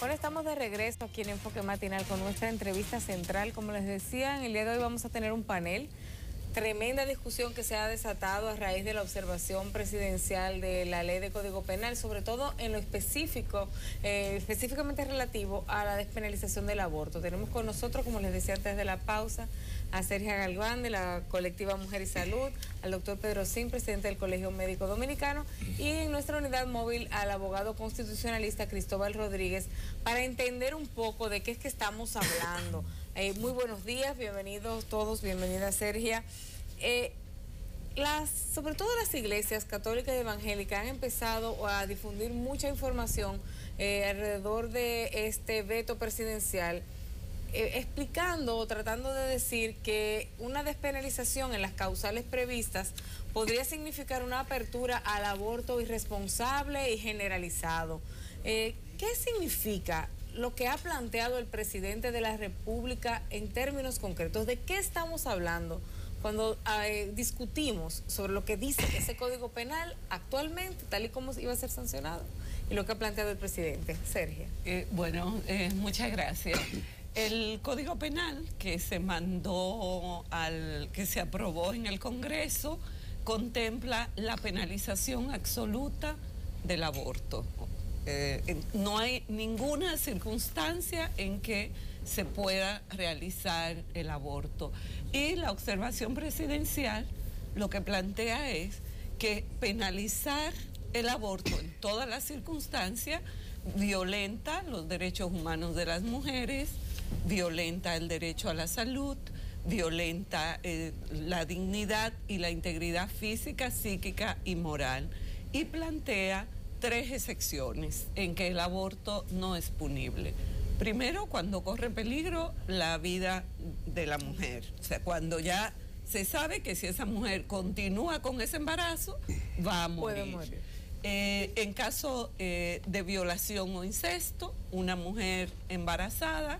Bueno, estamos de regreso aquí en Enfoque Matinal con nuestra entrevista central. Como les decía, en el día de hoy vamos a tener un panel. Tremenda discusión que se ha desatado a raíz de la observación presidencial de la ley de Código Penal, sobre todo en lo específico, específicamente relativo a la despenalización del aborto. Tenemos con nosotros, como les decía antes de la pausa, a Sergia Galván de la colectiva Mujer y Salud, al doctor Pedro Sim, presidente del Colegio Médico Dominicano, y en nuestra unidad móvil al abogado constitucionalista Cristóbal Rodríguez, para entender un poco de qué es que estamos hablando. Muy buenos días, bienvenidos todos, bienvenida Sergia. Sobre todo las iglesias católicas y evangélicas han empezado a difundir mucha información alrededor de este veto presidencial, explicando o tratando de decir que una despenalización en las causales previstas podría significar una apertura al aborto irresponsable y generalizado. ¿Qué significa lo que ha planteado el presidente de la República en términos concretos? ¿De qué estamos hablando cuando discutimos sobre lo que dice ese Código Penal actualmente, tal y como iba a ser sancionado, y lo que ha planteado el presidente? Sergio. Muchas gracias. El Código Penal que se mandó que se aprobó en el Congreso contempla la penalización absoluta del aborto. No hay ninguna circunstancia en que se pueda realizar el aborto. Y la observación presidencial lo que plantea es que penalizar el aborto en todas las circunstancias violenta los derechos humanos de las mujeres, violenta el derecho a la salud, violenta la dignidad y la integridad física, psíquica y moral, y plantea 3 excepciones en que el aborto no es punible. Primero, cuando corre peligro la vida de la mujer, o sea, cuando ya se sabe que si esa mujer continúa con ese embarazo, va a morir. Puede morir. En caso de violación o incesto, una mujer embarazada,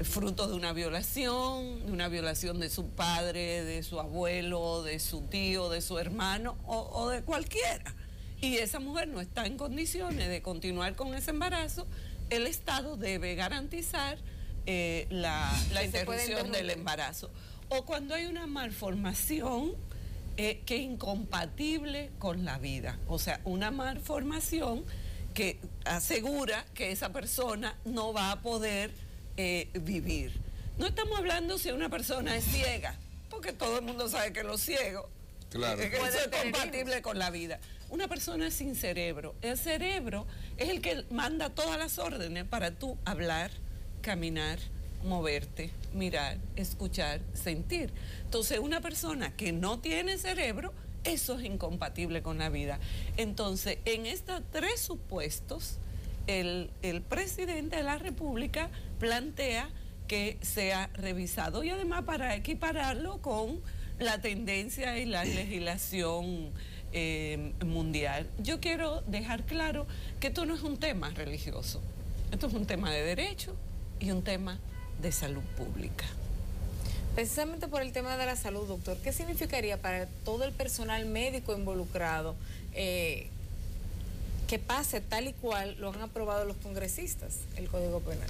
fruto de una violación de su padre, de su abuelo, de su tío, de su hermano o de cualquiera, y esa mujer no está en condiciones de continuar con ese embarazo, el Estado debe garantizar la interrupción del embarazo. O cuando hay una malformación que es incompatible con la vida, o sea, una malformación que asegura que esa persona no va a poder vivir. No estamos hablando si una persona es ciega, porque todo el mundo sabe que los ciegos, claro, que eso es compatible con la vida. Una persona sin cerebro, el cerebro es el que manda todas las órdenes para tú hablar, caminar, moverte, mirar, escuchar, sentir. Entonces, una persona que no tiene cerebro, eso es incompatible con la vida. Entonces, en estos 3 supuestos, el presidente de la República plantea que sea revisado, y además para equipararlo con la tendencia y la legislación mundial. Yo quiero dejar claro que esto no es un tema religioso, esto es un tema de derecho y un tema de salud pública. Precisamente por el tema de la salud, doctor, ¿qué significaría para todo el personal médico involucrado que pase tal y cual lo han aprobado los congresistas, el Código Penal?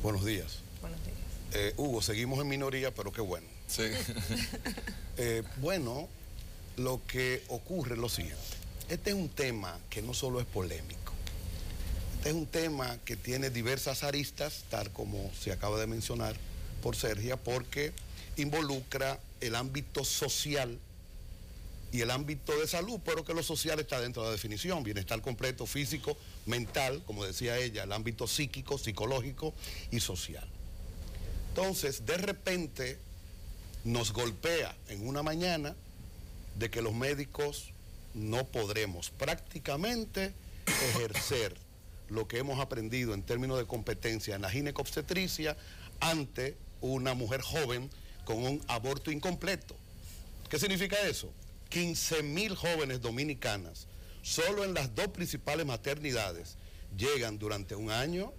Buenos días. Buenos días. Hugo, seguimos en minoría, pero qué bueno. Sí. Bueno, lo que ocurre es lo siguiente. Este es un tema que no solo es polémico. Este es un tema que tiene diversas aristas, tal como se acaba de mencionar por Sergia, porque involucra el ámbito social y el ámbito de salud, pero que lo social está dentro de la definición: bienestar completo, físico, mental, como decía ella, el ámbito psíquico, psicológico y social. Entonces, de repente, nos golpea en una mañana de que los médicos no podremos prácticamente ejercer lo que hemos aprendido en términos de competencia en la ginecobstetricia ante una mujer joven con un aborto incompleto. ¿Qué significa eso? 15,000 jóvenes dominicanas, solo en las 2 principales maternidades, llegan durante un año.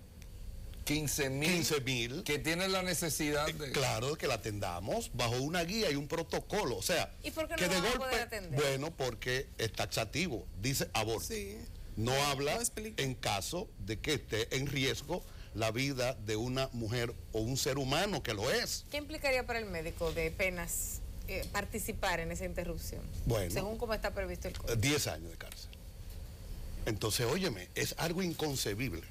15,000 que tienen la necesidad de... Claro, que la atendamos bajo una guía y un protocolo. O sea, ¿y por qué no que de van a golpe, poder atender? Bueno, porque es taxativo, dice aborto. Sí. No habla en caso de que esté en riesgo la vida de una mujer o un ser humano que lo es. ¿Qué implicaría para el médico de penas participar en esa interrupción? Bueno, según como está previsto el código. 10 años de cárcel. Entonces, óyeme, es algo inconcebible,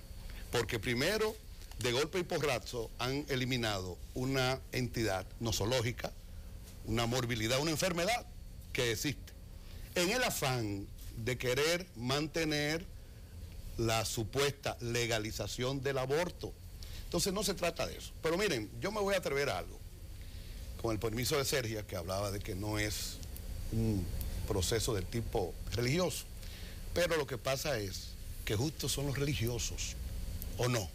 porque primero, de golpe y porrazo, han eliminado una entidad nosológica, una morbilidad, una enfermedad que existe, en el afán de querer mantener la supuesta legalización del aborto. Entonces no se trata de eso. Pero miren, yo me voy a atrever a algo, con el permiso de Sergia, que hablaba de que no es un proceso del tipo religioso, pero lo que pasa es que justo son los religiosos, ¿o no?,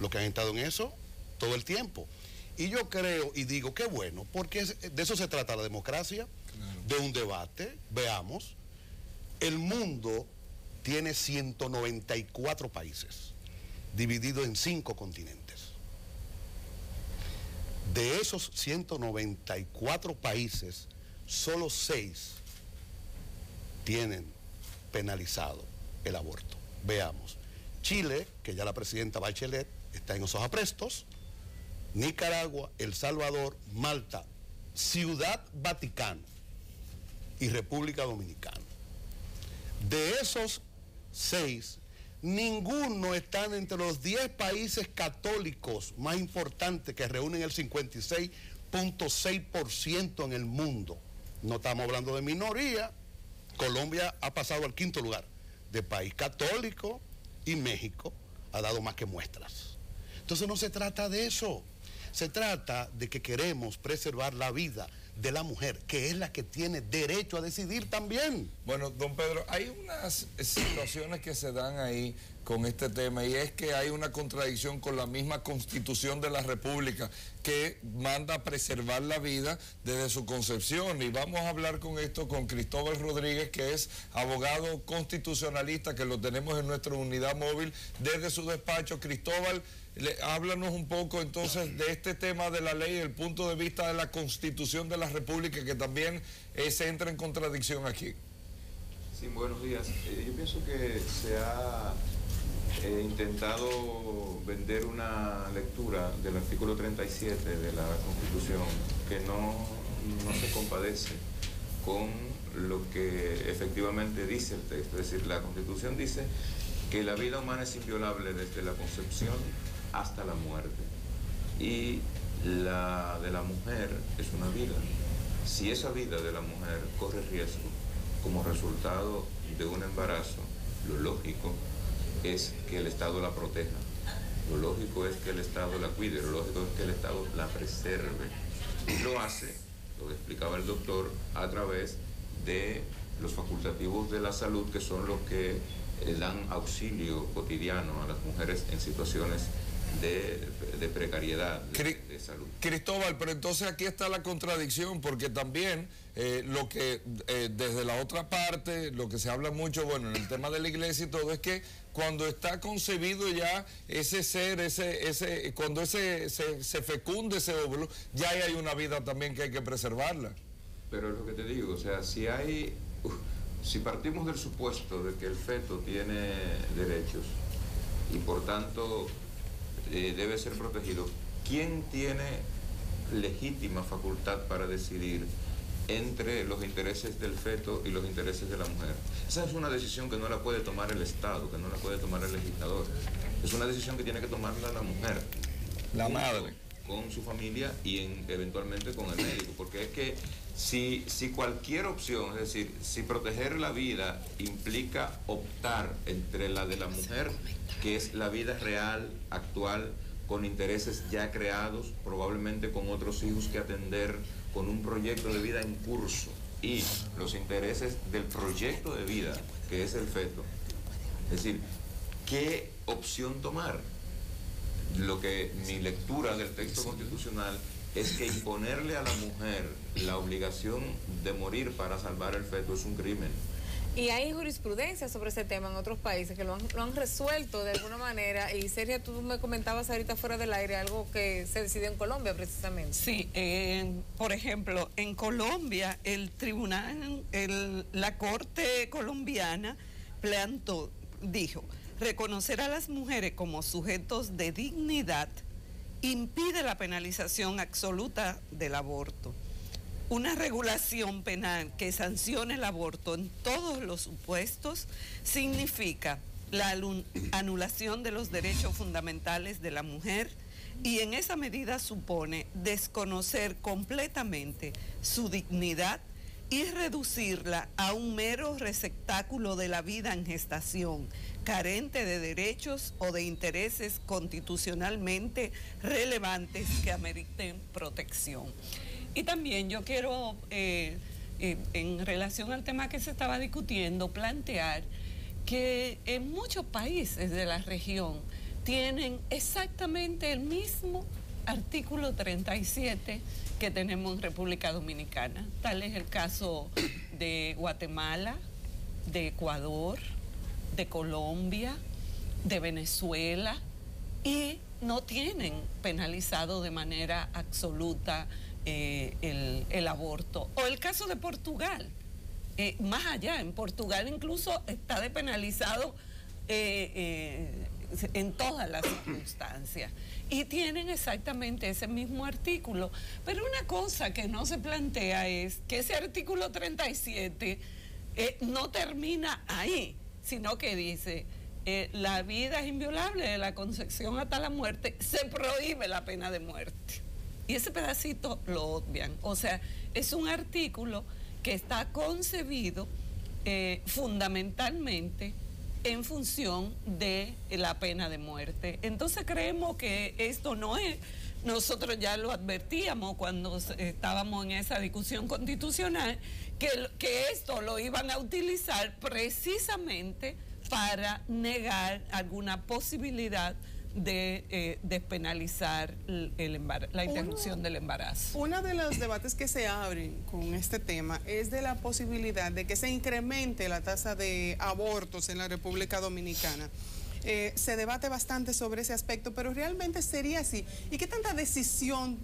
los que han estado en eso todo el tiempo. Y yo creo y digo, qué bueno, porque de eso se trata la democracia, de un debate. Veamos, el mundo tiene 194 países, divididos en 5 continentes. De esos 194 países, solo 6 tienen penalizado el aborto. Veamos, Chile, que ya la presidenta Bachelet está en esos aprestos, Nicaragua, El Salvador, Malta, Ciudad Vaticano y República Dominicana. De esos 6, ninguno está entre los 10 países católicos más importantes que reúnen el 56.6% en el mundo. No estamos hablando de minoría. Colombia ha pasado al 5º lugar de país católico y México ha dado más que muestras. Entonces no se trata de eso. Se trata de que queremos preservar la vida de la mujer, que es la que tiene derecho a decidir también. Bueno, don Pedro, hay unas situaciones que se dan ahí con este tema, y es que hay una contradicción con la misma Constitución de la República, que manda a preservar la vida desde su concepción. Y vamos a hablar con esto con Cristóbal Rodríguez, que es abogado constitucionalista, que lo tenemos en nuestra unidad móvil desde su despacho. Cristóbal, háblanos un poco entonces de este tema de la ley desde el punto de vista de la Constitución de la República, que también se entra en contradicción aquí. Sí, buenos días. Yo pienso que se ha intentado vender una lectura del artículo 37 de la Constitución que no se compadece con lo que efectivamente dice el texto. Es decir, la Constitución dice que la vida humana es inviolable desde la concepción hasta la muerte, y la de la mujer es una vida. Si esa vida de la mujer corre riesgo como resultado de un embarazo, lo lógico es que el Estado la proteja, lo lógico es que el Estado la cuide, lo lógico es que el Estado la preserve. Y lo hace, lo que explicaba el doctor, a través de los facultativos de la salud, que son los que dan auxilio cotidiano a las mujeres en situaciones de precariedad de salud. Cristóbal, pero entonces aquí está la contradicción, porque también lo que desde la otra parte, lo que se habla mucho, bueno, en el tema de la iglesia y todo, es que cuando está concebido ya ese ser, cuando se fecunde ese óvulo, ya hay una vida también que hay que preservarla. Pero es lo que te digo, o sea, si partimos del supuesto de que el feto tiene derechos y por tanto debe ser protegido, ¿quién tiene legítima facultad para decidir entre los intereses del feto y los intereses de la mujer? Esa es una decisión que no la puede tomar el Estado, que no la puede tomar el legislador. Es una decisión que tiene que tomarla la mujer, la madre, con su familia y eventualmente con el médico, porque es que si cualquier opción, es decir, si proteger la vida implica optar entre la de la mujer, que es la vida real, actual, con intereses ya creados, probablemente con otros hijos que atender, con un proyecto de vida en curso, y los intereses del proyecto de vida, que es el feto, es decir, ¿qué opción tomar? Lo que mi lectura del texto constitucional es que imponerle a la mujer la obligación de morir para salvar el feto es un crimen. Y hay jurisprudencia sobre ese tema en otros países que lo han resuelto de alguna manera. Y Sergio, tú me comentabas ahorita fuera del aire algo que se decidió en Colombia precisamente. Sí, por ejemplo, en Colombia el tribunal, la Corte colombiana dijo, reconocer a las mujeres como sujetos de dignidad impide la penalización absoluta del aborto. Una regulación penal que sancione el aborto en todos los supuestos significa la anulación de los derechos fundamentales de la mujer y en esa medida supone desconocer completamente su dignidad y reducirla a un mero receptáculo de la vida en gestación, carente de derechos o de intereses constitucionalmente relevantes que ameriten protección. Y también yo quiero, en relación al tema que se estaba discutiendo, plantear que en muchos países de la región tienen exactamente el mismo artículo 37 que tenemos en República Dominicana. Tal es el caso de Guatemala, de Ecuador, de Colombia, de Venezuela, y no tienen penalizado de manera absoluta el aborto. O el caso de Portugal, más allá, en Portugal incluso está despenalizado en todas las circunstancias. Y tienen exactamente ese mismo artículo. Pero una cosa que no se plantea es que ese artículo 37 no termina ahí, sino que dice, la vida es inviolable, de la concepción hasta la muerte, se prohíbe la pena de muerte. Y ese pedacito lo obvian. O sea, es un artículo que está concebido fundamentalmente en función de la pena de muerte. Entonces creemos que esto no es, nosotros ya lo advertíamos cuando estábamos en esa discusión constitucional, que esto lo iban a utilizar precisamente para negar alguna posibilidad de despenalizar la interrupción del embarazo. Uno de los debates que se abren con este tema es de la posibilidad de que se incremente la tasa de abortos en la República Dominicana. Se debate bastante sobre ese aspecto, pero realmente sería así. ¿Y qué tanta decisión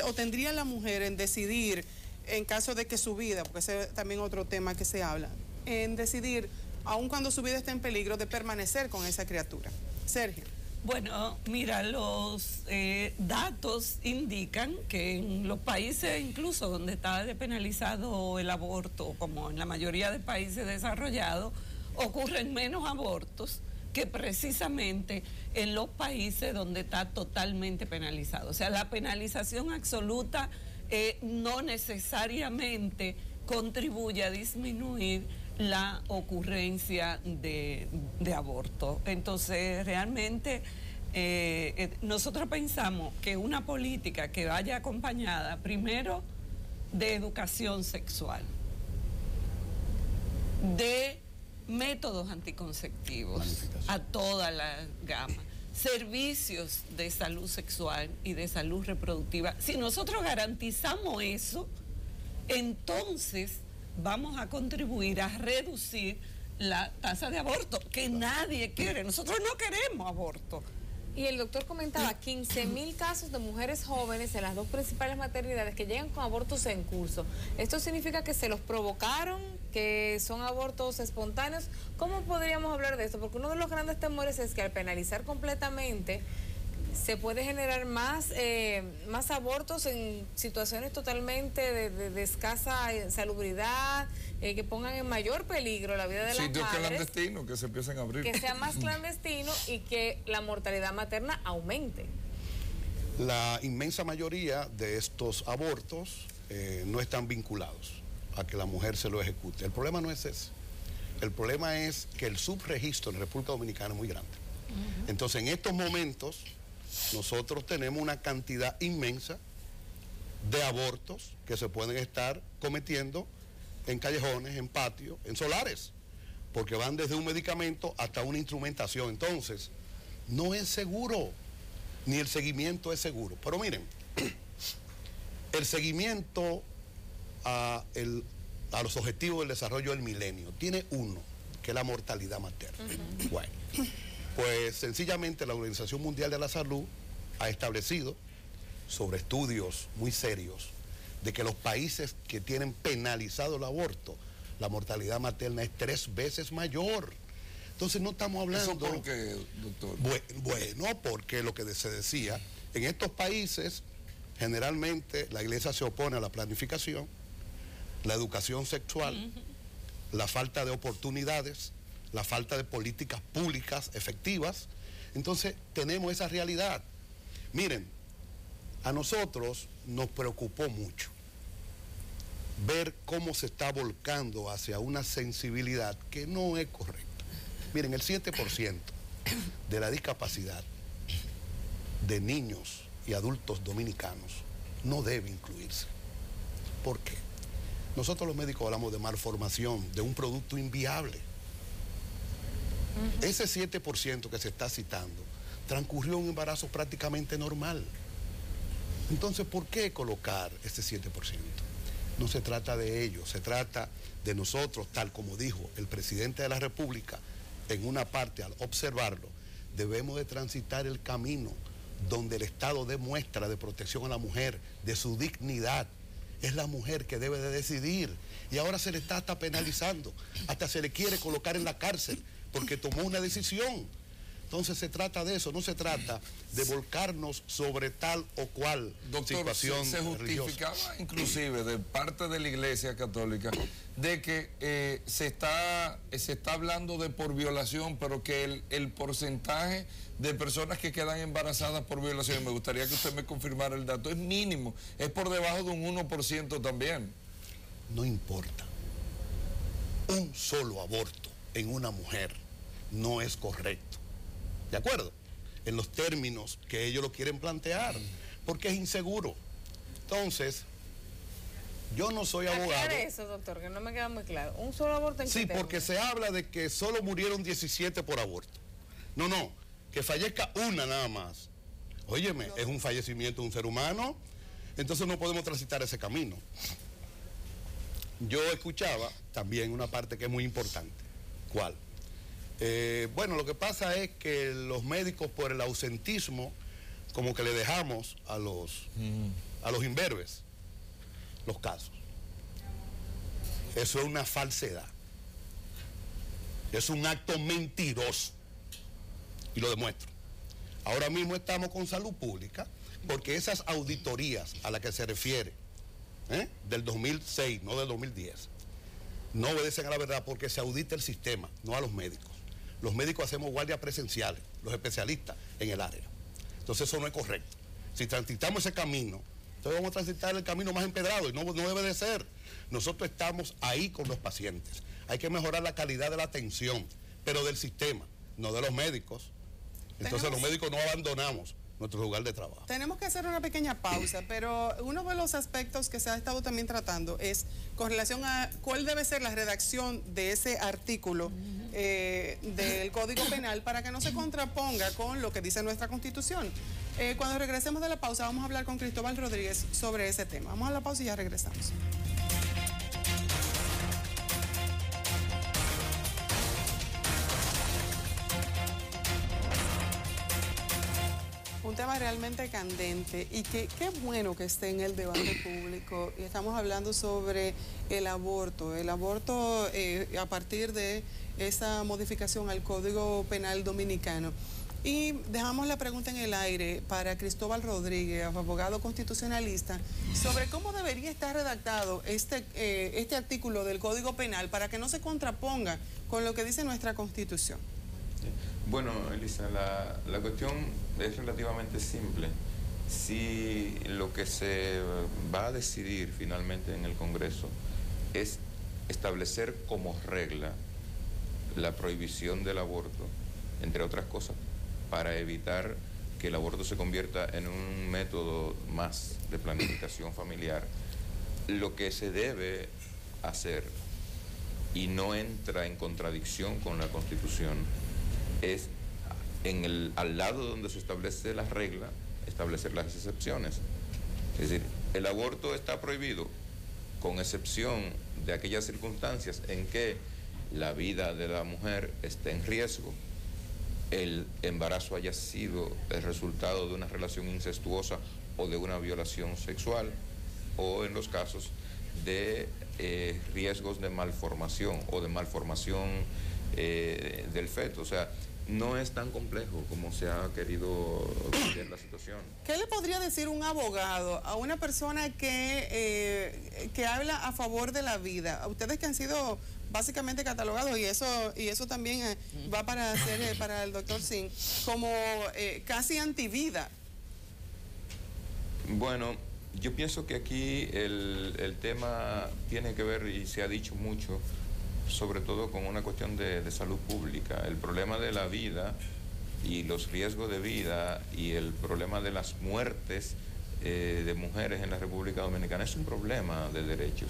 o tendría la mujer en decidir, en caso de que su vida, porque ese es también otro tema que se habla, en decidir, aun cuando su vida esté en peligro, de permanecer con esa criatura? Sergio. Bueno, mira, los datos indican que en los países incluso donde está despenalizado el aborto, como en la mayoría de países desarrollados, ocurren menos abortos que precisamente en los países donde está totalmente penalizado. O sea, la penalización absoluta no necesariamente contribuye a disminuir la ocurrencia de aborto. Entonces, realmente nosotros pensamos que una política que vaya acompañada primero de educación sexual, de métodos anticonceptivos a toda la gama, servicios de salud sexual y de salud reproductiva. Si nosotros garantizamos eso, entonces vamos a contribuir a reducir la tasa de aborto, que nadie quiere. Nosotros no queremos aborto. Y el doctor comentaba 15.000 casos de mujeres jóvenes en las dos principales maternidades que llegan con abortos en curso. ¿Esto significa que se los provocaron, que son abortos espontáneos? ¿Cómo podríamos hablar de esto? Porque uno de los grandes temores es que al penalizar completamente se puede generar más abortos en situaciones totalmente de escasa salubridad, que pongan en mayor peligro la vida de las madres. Sitios clandestinos que se empiecen a abrir. Que sea más clandestino y que la mortalidad materna aumente. La inmensa mayoría de estos abortos no están vinculados a que la mujer se lo ejecute. El problema no es ese. El problema es que el subregistro en República Dominicana es muy grande. Entonces, en estos momentos, nosotros tenemos una cantidad inmensa de abortos que se pueden estar cometiendo en callejones, en patios, en solares, porque van desde un medicamento hasta una instrumentación. Entonces, no es seguro, ni el seguimiento es seguro. Pero miren, el seguimiento a los objetivos del desarrollo del milenio tiene uno, que es la mortalidad materna. Bueno, pues sencillamente la Organización Mundial de la Salud ha establecido, sobre estudios muy serios, de que los países que tienen penalizado el aborto la mortalidad materna es 3 veces mayor. Entonces no estamos hablando... ¿Eso por qué, doctor? Bueno, porque lo que se decía, en estos países generalmente la iglesia se opone a la planificación, la educación sexual, la falta de oportunidades, la falta de políticas públicas efectivas. Entonces tenemos esa realidad. Miren, a nosotros nos preocupó mucho ver cómo se está volcando hacia una sensibilidad que no es correcta. Miren, el 7% de la discapacidad de niños y adultos dominicanos no debe incluirse. ¿Por qué? Nosotros los médicos hablamos de malformación, de un producto inviable. Ese 7% que se está citando transcurrió un embarazo prácticamente normal. Entonces, ¿por qué colocar ese 7%? No se trata de ello, se trata de nosotros, tal como dijo el presidente de la República, en una parte al observarlo, debemos de transitar el camino donde el Estado dé muestra de protección a la mujer, de su dignidad. Es la mujer que debe de decidir. Y ahora se le está hasta penalizando, hasta se le quiere colocar en la cárcel porque tomó una decisión. Entonces se trata de eso, no se trata de volcarnos sobre tal o cual situación se justificaba religiosa. Inclusive de parte de la Iglesia Católica de que se está hablando de por violación, pero que el porcentaje de personas que quedan embarazadas por violación, me gustaría que usted me confirmara el dato, es mínimo, es por debajo de un 1% también. No importa. Un solo aborto en una mujer no es correcto. ¿De acuerdo? En los términos que ellos lo quieren plantear, porque es inseguro. Entonces, yo no soy abogado. Aclare eso, doctor, que no me queda muy claro. ¿Un solo aborto en qué Sí, término? porque se habla de que solo murieron 17 por aborto. No, que fallezca una nada más. Óyeme, es un fallecimiento de un ser humano, entonces no podemos transitar ese camino. Yo escuchaba también una parte que es muy importante. ¿Cuál? Bueno, lo que pasa es que los médicos por el ausentismo como que le dejamos a los imberbes los casos. Eso es una falsedad. Es un acto mentiroso. Y lo demuestro. Ahora mismo estamos con salud pública porque esas auditorías a las que se refiere, del 2006, no del 2010, no obedecen a la verdad porque se audita el sistema, no a los médicos. Los médicos hacemos guardias presenciales, los especialistas en el área. Entonces eso no es correcto. Si transitamos ese camino, entonces vamos a transitar el camino más empedrado y no debe de ser. Nosotros estamos ahí con los pacientes. Hay que mejorar la calidad de la atención, pero del sistema, no de los médicos. Entonces los médicos no abandonamos nuestro lugar de trabajo. Tenemos que hacer una pequeña pausa, pero uno de los aspectos que se ha estado también tratando es con relación a cuál debe ser la redacción de ese artículo del Código Penal para que no se contraponga con lo que dice nuestra Constitución. Cuando regresemos de la pausa vamos a hablar con Cristóbal Rodríguez sobre ese tema. Vamos a la pausa y ya regresamos. Un tema realmente candente y que qué bueno que esté en el debate público. Y estamos hablando sobre el aborto a partir de esa modificación al Código Penal Dominicano. Y dejamos la pregunta en el aire para Cristóbal Rodríguez, abogado constitucionalista, sobre cómo debería estar redactado este artículo del Código Penal para que no se contraponga con lo que dice nuestra Constitución. Bueno, Elisa, la cuestión es relativamente simple. Si lo que se va a decidir finalmente en el Congreso es establecer como regla la prohibición del aborto, entre otras cosas, para evitar que el aborto se convierta en un método más de planificación familiar, lo que se debe hacer, y no entra en contradicción con la Constitución, es al lado donde se establece la regla, establecer las excepciones. Es decir, el aborto está prohibido con excepción de aquellas circunstancias en que la vida de la mujer esté en riesgo, el embarazo haya sido el resultado de una relación incestuosa o de una violación sexual, o en los casos de riesgos de malformación o de malformación del feto. O sea, no es tan complejo como se ha querido ver la situación. ¿Qué le podría decir un abogado a una persona que habla a favor de la vida? A ustedes que han sido básicamente catalogados, y eso también va para el doctor Singh, como casi antivida. Bueno, yo pienso que aquí el tema tiene que ver, y se ha dicho mucho, sobre todo con una cuestión de salud pública. El problema de la vida y los riesgos de vida y el problema de las muertes de mujeres en la República Dominicana es un problema de derechos,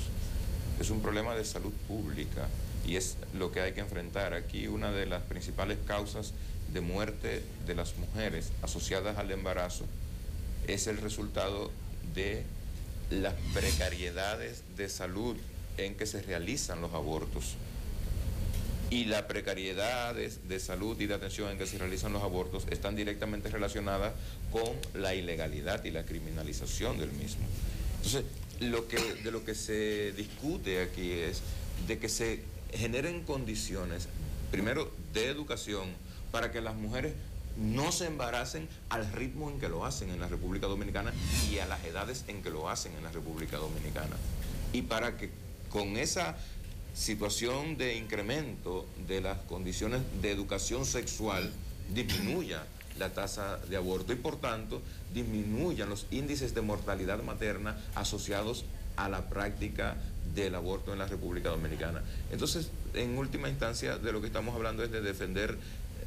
es un problema de salud pública y es lo que hay que enfrentar. Aquí una de las principales causas de muerte de las mujeres asociadas al embarazo es el resultado de las precariedades de salud en que se realizan los abortos. Y las precariedades de salud y de atención en que se realizan los abortos están directamente relacionadas con la ilegalidad y la criminalización del mismo. Entonces, de lo que se discute aquí es de que se generen condiciones, primero, de educación, para que las mujeres no se embaracen al ritmo en que lo hacen en la República Dominicana y a las edades en que lo hacen en la República Dominicana. Y para que con esa situación de incremento de las condiciones de educación sexual disminuya la tasa de aborto y por tanto disminuyan los índices de mortalidad materna asociados a la práctica del aborto en la República Dominicana. Entonces, en última instancia, de lo que estamos hablando es de defender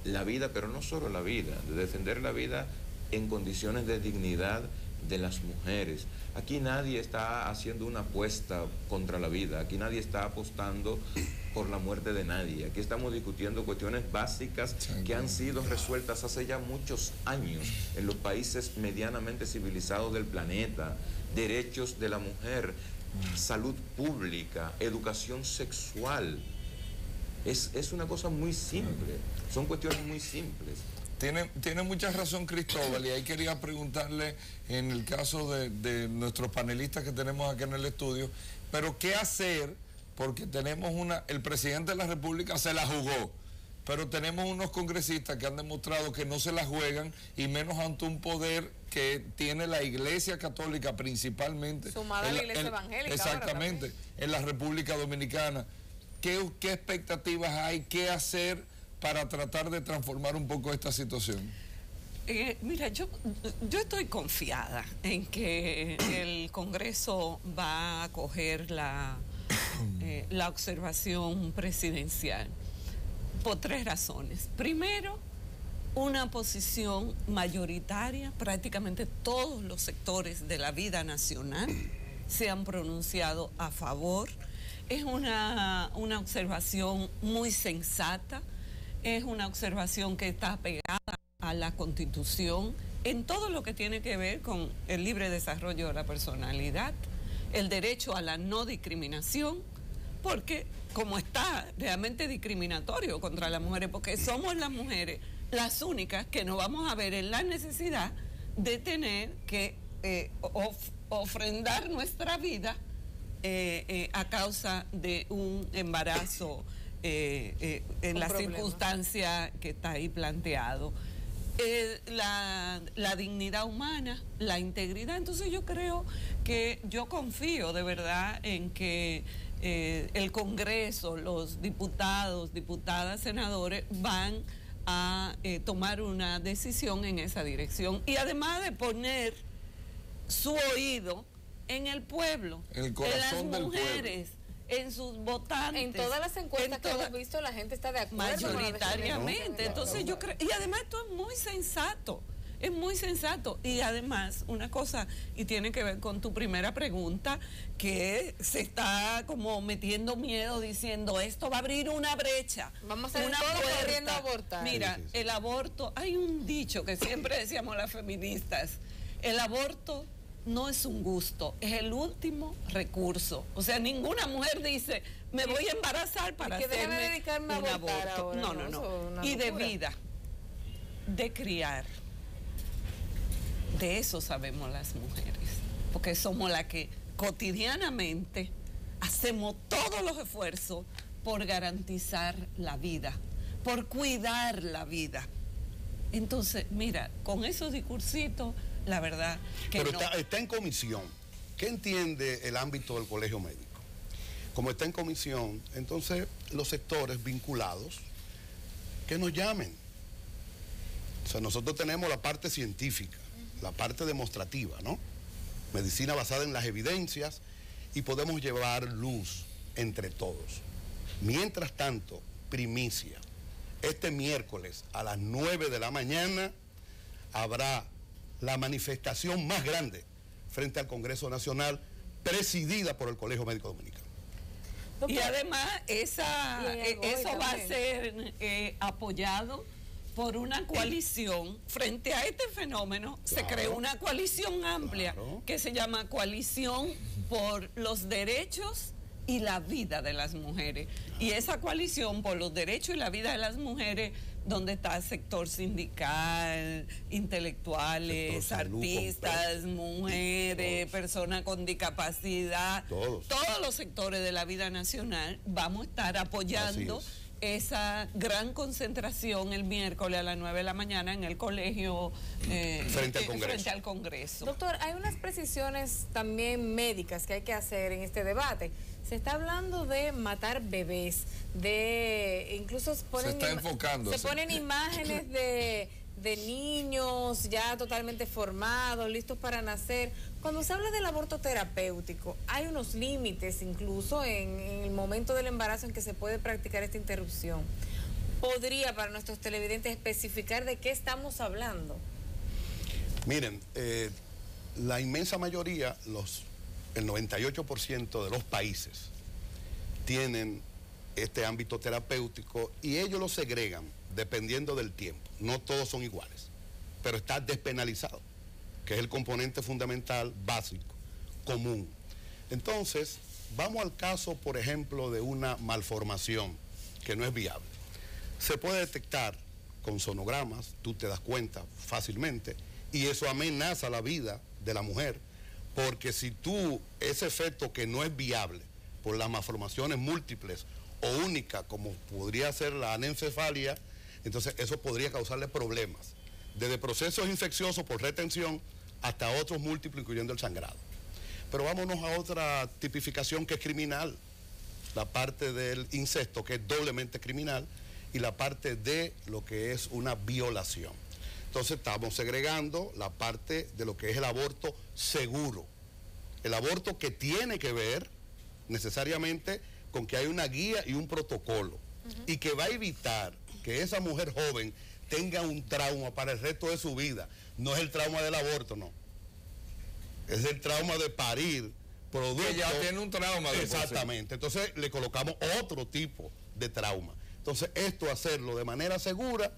la vida, pero no solo la vida, de defender la vida en condiciones de dignidad de las mujeres. Aquí nadie está haciendo una apuesta contra la vida, aquí nadie está apostando por la muerte de nadie. Aquí estamos discutiendo cuestiones básicas que han sido resueltas hace ya muchos años en los países medianamente civilizados del planeta. Derechos de la mujer, salud pública, educación sexual. Es una cosa muy simple, son cuestiones muy simples. Tiene mucha razón Cristóbal, y ahí quería preguntarle en el caso de nuestros panelistas que tenemos aquí en el estudio, pero ¿qué hacer? Porque tenemos el presidente de la República se la jugó, pero tenemos unos congresistas que han demostrado que no se la juegan, y menos ante un poder que tiene la Iglesia Católica principalmente. Sumada a la Iglesia Evangélica. Exactamente, en la República Dominicana. ¿Qué expectativas hay? ¿Qué hacer para tratar de transformar un poco esta situación? Mira, yo estoy confiada en que el Congreso va a acoger la observación presidencial por 3 razones. Primero, una posición mayoritaria, prácticamente todos los sectores de la vida nacional se han pronunciado a favor. Es una observación muy sensata. Es una observación que está pegada a la Constitución en todo lo que tiene que ver con el libre desarrollo de la personalidad, el derecho a la no discriminación, porque como está realmente discriminatorio contra las mujeres, porque somos las mujeres las únicas que nos vamos a ver en la necesidad de tener que ofrendar nuestra vida a causa de un embarazo en la circunstancia que está ahí planteado. La dignidad humana, la integridad. Entonces yo confío de verdad en que el Congreso, los diputados, diputadas, senadores van a tomar una decisión en esa dirección, y además de poner su oído en el pueblo, el corazón en las mujeres, en sus votantes. En todas las encuestas que hemos visto, la gente está de acuerdo. Mayoritariamente. Entonces yo creo, y además esto es muy sensato. Es muy sensato. Y además, una cosa, y tiene que ver con tu primera pregunta, que se está como metiendo miedo diciendo, esto va a abrir una brecha. Vamos a todos corriendo a abortar. Mira, el aborto, hay un dicho que siempre decíamos las feministas, el aborto no es un gusto, es el último recurso. O sea, ninguna mujer dice, me voy a embarazar para hacerme dedicarme un a abortar aborto. Ahora, no. Y de vida, de criar. De eso sabemos las mujeres, porque somos las que cotidianamente hacemos todos los esfuerzos por garantizar la vida, por cuidar la vida. Entonces, mira, con esos discursitos, la verdad que pero no. está en comisión. ¿Qué entiende el ámbito del colegio médico? Como está en comisión, entonces los sectores vinculados que nos llamen. O sea, nosotros tenemos la parte científica, la parte demostrativa, ¿no? Medicina basada en las evidencias, y podemos llevar luz entre todos. Mientras tanto, primicia, este miércoles a las 9 de la mañana habrá la manifestación más grande frente al Congreso Nacional, presidida por el Colegio Médico Dominicano. Y además eso va a ser apoyado por una coalición. Frente a este fenómeno se creó una coalición amplia que se llama Coalición por los Derechos y la Vida de las Mujeres. Y esa coalición por los derechos y la vida de las mujeres, donde está el sector sindical, intelectuales, sector salud, artistas, mujeres, personas con discapacidad, todos los sectores de la vida nacional, vamos a estar apoyando esa gran concentración el miércoles a las 9 de la mañana en el colegio frente al Congreso. Doctor, hay unas precisiones también médicas que hay que hacer en este debate. Se está hablando de matar bebés, incluso se ponen imágenes de niños ya totalmente formados, listos para nacer. Cuando se habla del aborto terapéutico, hay unos límites incluso en el momento del embarazo en que se puede practicar esta interrupción. ¿Podría para nuestros televidentes especificar de qué estamos hablando? Miren, la inmensa mayoría, el 98% de los países tienen este ámbito terapéutico y ellos lo segregan dependiendo del tiempo. No todos son iguales, pero está despenalizado, que es el componente fundamental, básico, común. Entonces, vamos al caso, por ejemplo, de una malformación que no es viable. Se puede detectar con sonogramas, tú te das cuenta fácilmente, y eso amenaza la vida de la mujer, porque si ese efecto que no es viable por las malformaciones múltiples o únicas, como podría ser la anencefalia, entonces eso podría causarle problemas, desde procesos infecciosos por retención hasta otros múltiples, incluyendo el sangrado. Pero vámonos a otra tipificación que es criminal, la parte del incesto, que es doblemente criminal, y la parte de lo que es una violación. Entonces estamos segregando la parte de lo que es el aborto seguro, el aborto que tiene que ver necesariamente con que hay una guía y un protocolo, y que va a evitar que esa mujer joven tenga un trauma para el resto de su vida. No es el trauma del aborto, no. Es el trauma de parir producto. Que ya tiene un trauma. Exactamente. Entonces le colocamos otro tipo de trauma. Entonces esto, hacerlo de manera segura,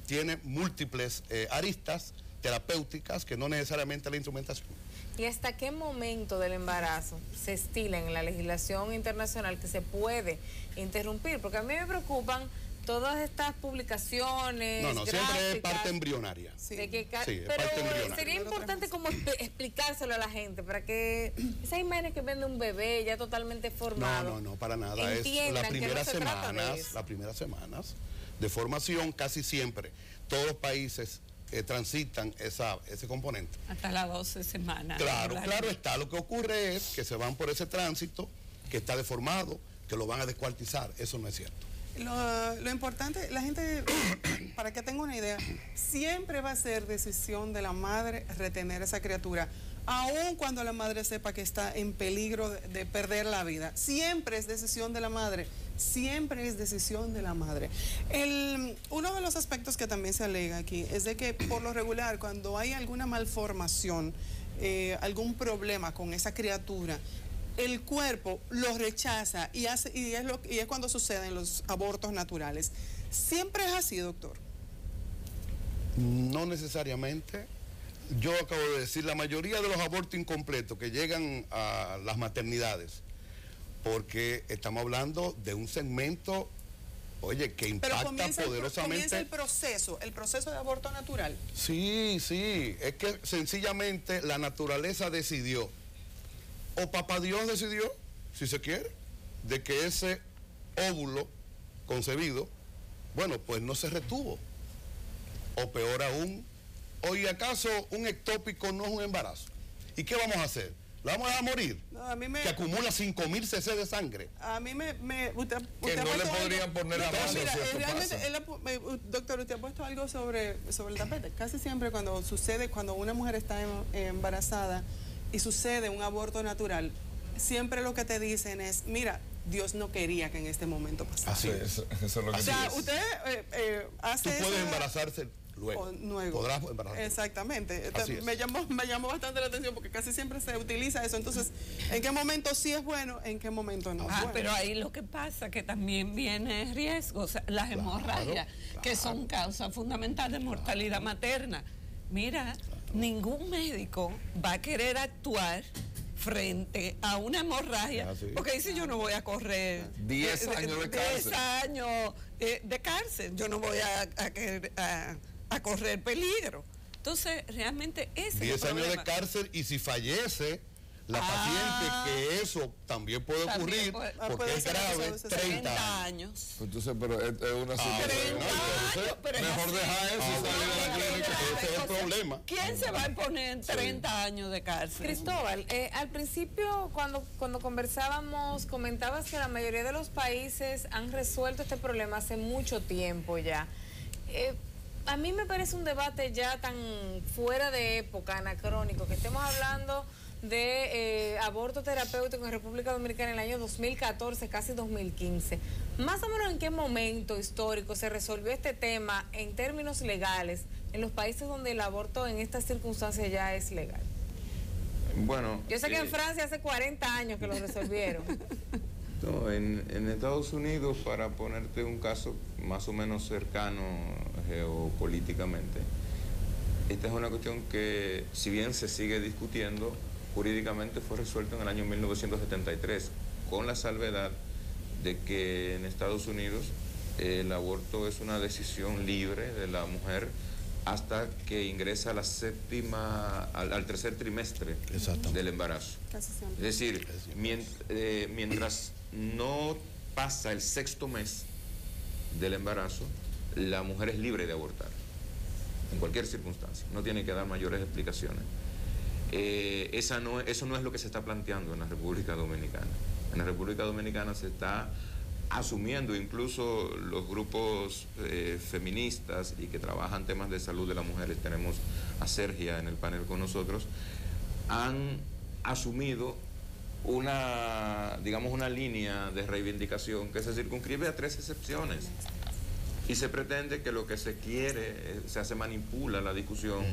tiene múltiples aristas terapéuticas que no necesariamente la instrumentación. ¿Y hasta qué momento del embarazo se estila en la legislación internacional que se puede interrumpir? Porque a mí me preocupan todas estas publicaciones. No, siempre es parte embrionaria. Sí. Pero sería importante como explicárselo a la gente para que esas imágenes que vende un bebé ya totalmente formado. No, para nada. Es las primeras semanas de formación, casi siempre todos los países transitan ese componente. Hasta las 12 semanas. Claro está. Lo que ocurre es que se van por ese tránsito que está deformado, que lo van a descuartizar. Eso no es cierto. Lo importante, la gente, para que tenga una idea, siempre va a ser decisión de la madre retener a esa criatura, aun cuando la madre sepa que está en peligro de perder la vida. Siempre es decisión de la madre, siempre es decisión de la madre. Uno de los aspectos que también se alega aquí es de que por lo regular, cuando hay alguna malformación, algún problema con esa criatura, el cuerpo lo rechaza y es cuando suceden los abortos naturales. ¿Siempre es así, doctor? No necesariamente. Yo acabo de decir, la mayoría de los abortos incompletos que llegan a las maternidades, porque estamos hablando de un segmento, oye, que impacta poderosamente. Comienza el proceso de aborto natural. Sí, es que sencillamente la naturaleza decidió, o papá Dios decidió, si se quiere, de que ese óvulo concebido, bueno, pues no se retuvo. O peor aún, ¿o y acaso un ectópico no es un embarazo? ¿Y qué vamos a hacer? ¿La vamos a dejar morir? No, a mí me... Que acumula 5.000 cc de sangre. A mí usted Que no le podrían algo, poner la mano si esto realmente, pasa. doctor, usted ha puesto algo sobre el tapete. Casi siempre cuando una mujer está embarazada y sucede un aborto natural, siempre lo que te dicen es, mira, Dios no quería que en este momento pasara. Así es. Eso es lo que O sea, es. usted hace Tú puedes eso, embarazarse luego. Podrás embarazarte. Exactamente. Así es. Me llamó bastante la atención porque casi siempre se utiliza eso. Entonces, ¿en qué momento sí es bueno? ¿En qué momento no es bueno? Pero ahí lo que pasa que también viene riesgo, o sea, las hemorragias, que son causa fundamental de mortalidad materna. Mira, ningún médico va a querer actuar frente a una hemorragia, porque dice yo no voy a correr 10 años de cárcel. 10 años de cárcel, yo no voy a correr peligro. Entonces, realmente ese 10 años de cárcel y si fallece la paciente, que eso también puede ocurrir, porque es grave, 30 años. Entonces, pero es una situación. Mejor dejar eso y salir de la clínica. Ese es el problema. ¿Quién se va a imponer en 30 años de cárcel? Cristóbal, al principio cuando conversábamos, comentabas que la mayoría de los países han resuelto este problema hace mucho tiempo ya. A mí me parece un debate ya tan fuera de época, anacrónico, que estemos hablando de aborto terapéutico en República Dominicana en el año 2014, casi 2015. Más o menos en qué momento histórico se resolvió este tema en términos legales en los países donde el aborto en estas circunstancias ya es legal. Bueno, yo sé que en Francia hace 40 años que lo resolvieron. No, en Estados Unidos, para ponerte un caso más o menos cercano geopolíticamente, esta es una cuestión que, si bien se sigue discutiendo, jurídicamente fue resuelto en el año 1973, con la salvedad de que en Estados Unidos el aborto es una decisión libre de la mujer hasta que ingresa a la al tercer trimestre del embarazo. Es decir, mientras no pasa el 6º mes del embarazo, la mujer es libre de abortar, en cualquier circunstancia, no tiene que dar mayores explicaciones. Eso no es lo que se está planteando en la República Dominicana. En la República Dominicana se está asumiendo, incluso los grupos feministas y que trabajan temas de salud de las mujeres, tenemos a Sergia en el panel con nosotros, han asumido una línea de reivindicación que se circunscribe a 3 excepciones. Y se pretende que lo que se quiere, se manipula la discusión,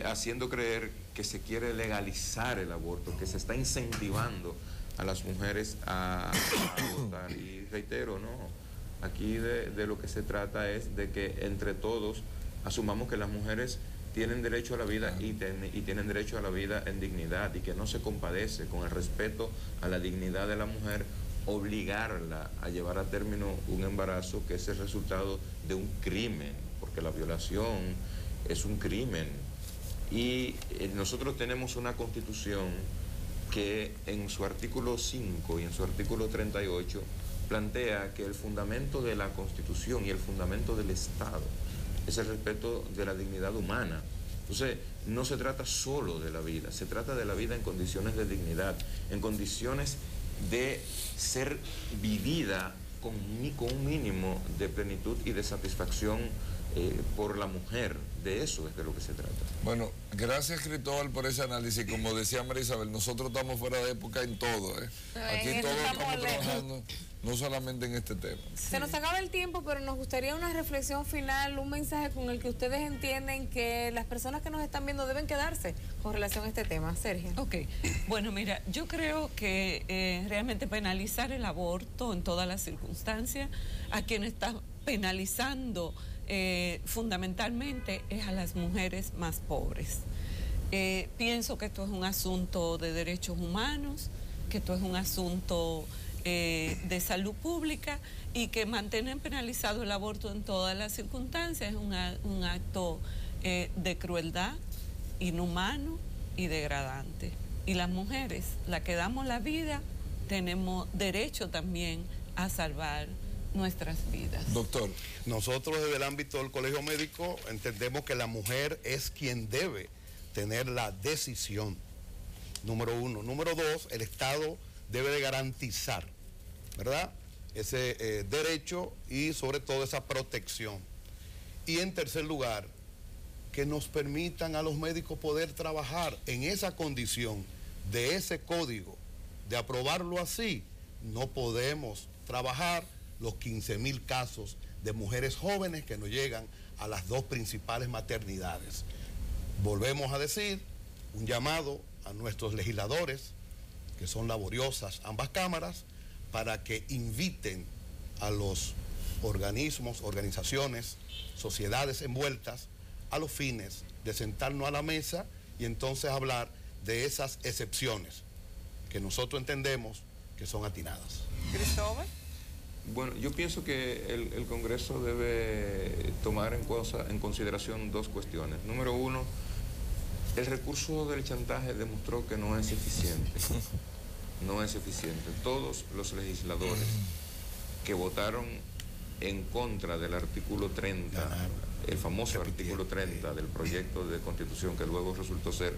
haciendo creer que se quiere legalizar el aborto, que se está incentivando a las mujeres a abortar. Y reitero, no, aquí de lo que se trata es de que entre todos asumamos que las mujeres tienen derecho a la vida y tienen derecho a la vida en dignidad, y que no se compadece, con el respeto a la dignidad de la mujer, obligarla a llevar a término un embarazo que es el resultado de un crimen, porque la violación es un crimen. Y nosotros tenemos una Constitución que en su artículo 5 y en su artículo 38 plantea que el fundamento de la Constitución y el fundamento del Estado es el respeto de la dignidad humana. Entonces, no se trata solo de la vida, se trata de la vida en condiciones de dignidad, en condiciones de ser vivida con un mínimo de plenitud y de satisfacción por la mujer. De eso es de lo que se trata. Bueno, gracias Cristóbal por ese análisis. Como decía María Isabel, nosotros estamos fuera de época en todo. Aquí todos estamos trabajando, no solamente en este tema. Se nos acaba el tiempo, pero nos gustaría una reflexión final, un mensaje con el que ustedes entienden que las personas que nos están viendo deben quedarse con relación a este tema. Sergio. Ok, bueno, mira, yo creo que realmente penalizar el aborto en todas las circunstancias, a quien está penalizando fundamentalmente es a las mujeres más pobres. Pienso que esto es un asunto de derechos humanos, que esto es un asunto de salud pública, y que mantener penalizado el aborto en todas las circunstancias es un acto de crueldad, inhumano y degradante. Y las mujeres, las que damos la vida, tenemos derecho también a salvar nuestras vidas. Doctor. Nosotros desde el ámbito del Colegio Médico entendemos que la mujer es quien debe tener la decisión, número uno. Número dos, el Estado debe de garantizar, ¿verdad?, ese derecho y sobre todo esa protección. Y en tercer lugar, que nos permitan a los médicos poder trabajar en esa condición de ese código, de aprobarlo así. No podemos trabajar los 15.000 casos de mujeres jóvenes que nos llegan a las dos principales maternidades. Volvemos a decir, un llamado a nuestros legisladores, que son laboriosas ambas cámaras, para que inviten a los organismos, organizaciones, sociedades envueltas a los fines de sentarnos a la mesa y entonces hablar de esas excepciones que nosotros entendemos que son atinadas. Cristóbal. Bueno, yo pienso que el Congreso debe tomar en consideración dos cuestiones. Número uno, el recurso del chantaje demostró que no es eficiente. No es eficiente. Todos los legisladores que votaron en contra del artículo 30, el famoso artículo 30 del proyecto de Constitución que luego resultó ser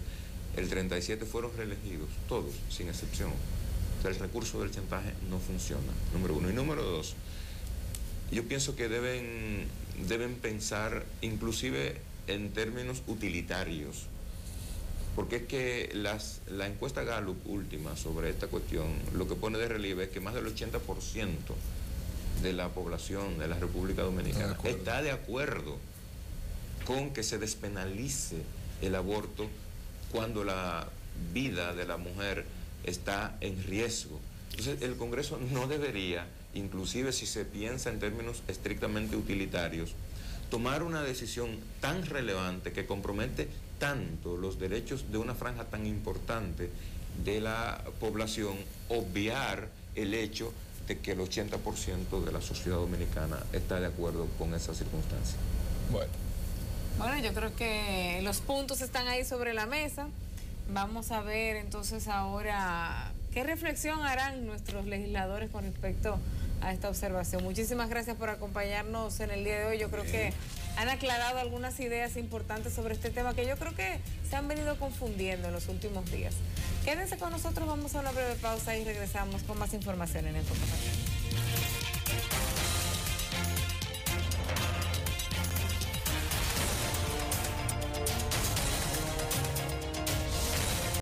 el 37, fueron reelegidos, todos, sin excepción. O sea, el recurso del chantaje no funciona, número uno. Y número dos, yo pienso que deben pensar inclusive en términos utilitarios, porque es que la encuesta Gallup última sobre esta cuestión lo que pone de relieve es que más del 80% de la población de la República Dominicana está de acuerdo con que se despenalice el aborto cuando la vida de la mujer está en riesgo. Entonces el Congreso no debería, inclusive si se piensa en términos estrictamente utilitarios, tomar una decisión tan relevante que compromete tanto los derechos de una franja tan importante de la población, obviar el hecho de que el 80% de la sociedad dominicana está de acuerdo con esa circunstancia. Bueno, yo creo que los puntos están ahí sobre la mesa. Vamos a ver entonces ahora qué reflexión harán nuestros legisladores con respecto a esta observación. Muchísimas gracias por acompañarnos en el día de hoy. Yo creo que han aclarado algunas ideas importantes sobre este tema que yo creo que se han venido confundiendo en los últimos días. Quédense con nosotros, vamos a una breve pausa y regresamos con más información en Enfoque Patria.